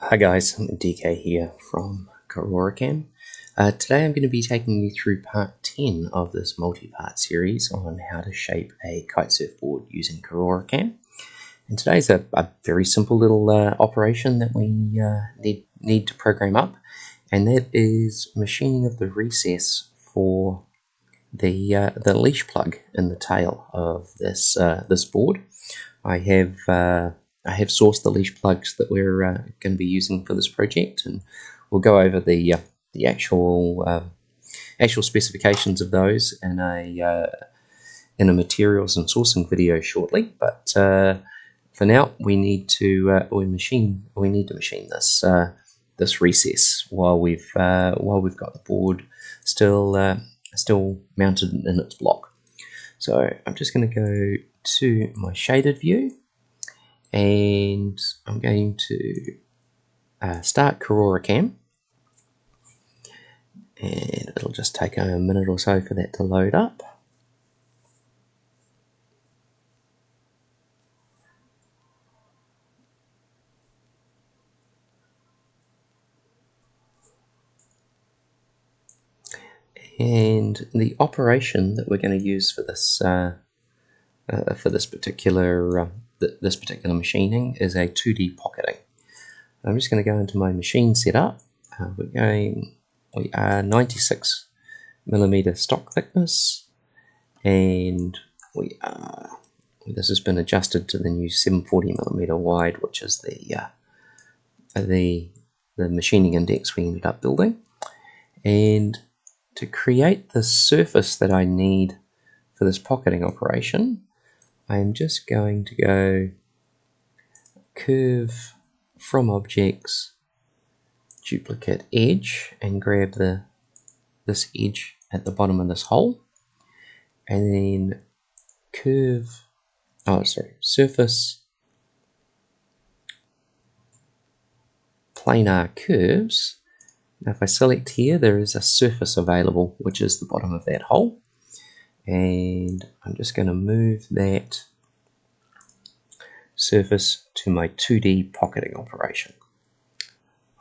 Hi guys, DK here from KaroroCAM. Today I'm going to be taking you through part 10 of this multi-part series on how to shape a kite surfboard using KaroroCAM. And today's a very simple little operation that we need to program up, and that is machining of the recess for the leash plug in the tail of this board. I have sourced the leash plugs that we're going to be using for this project, and we'll go over the actual specifications of those in a materials and sourcing video shortly. But for now, we need to machine this this recess while we've got the board still mounted in its block. So I'm just going to go to my shaded view, and I'm going to start KaroroCAM, and it'll just take a minute or so for that to load up. And the operation that we're going to use for this particular machining is a 2D pocketing. I'm just going to go into my machine setup. We are 96mm stock thickness, and this has been adjusted to the new 740mm wide, which is the machining index we ended up building. And to create the surface that I need for this pocketing operation, I'm just going to go curve from objects, duplicate edge, and grab this edge at the bottom of this hole, and then surface planar curves. Now if I select here, there is a surface available, which is the bottom of that hole, and I'm just going to move that surface to my 2D pocketing operation.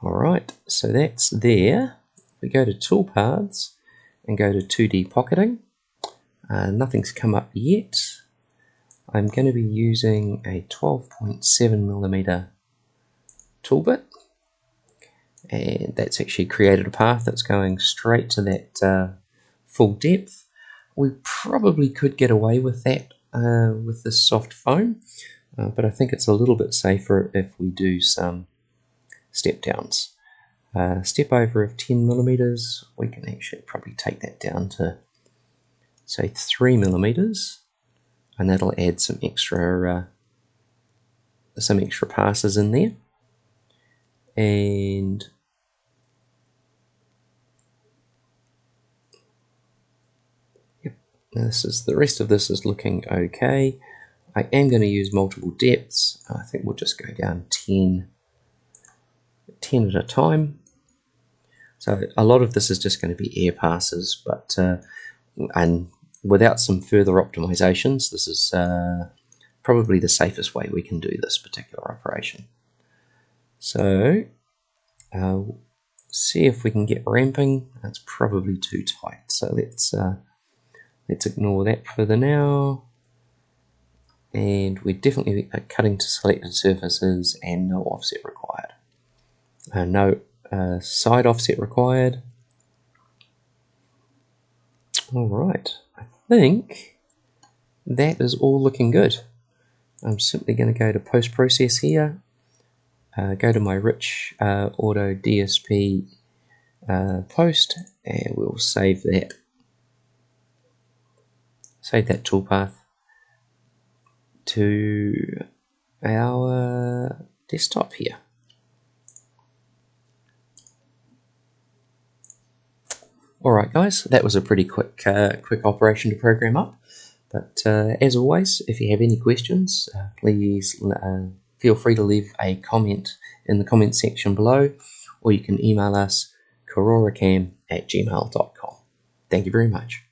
Alright, so that's there. We go to toolpaths and go to 2D pocketing. Nothing's come up yet. I'm going to be using a 12.7mm tool bit, and that's actually created a path that's going straight to that full depth. We probably could get away with that with this soft foam, but I think it's a little bit safer if we do some step downs. Step over of 10mm, we can actually probably take that down to say 3mm, and that'll add some extra passes in there. And the rest of this is looking okay. I am going to use multiple depths. I think we'll just go down 10 at a time. So a lot of this is just going to be air passes, but and without some further optimizations, this is probably the safest way we can do this particular operation. So see if we can get ramping. That's probably too tight, so let's ignore that for the now. And we definitely are cutting to selected surfaces and no offset required. No side offset required. Alright, I think that is all looking good. I'm simply going to go to post-process here, go to my rich auto DSP post, and we'll save that toolpath to our desktop here. Alright guys, that was a pretty quick operation to program up, but as always, if you have any questions, please feel free to leave a comment in the comment section below, or you can email us karorocam@gmail.com. Thank you very much.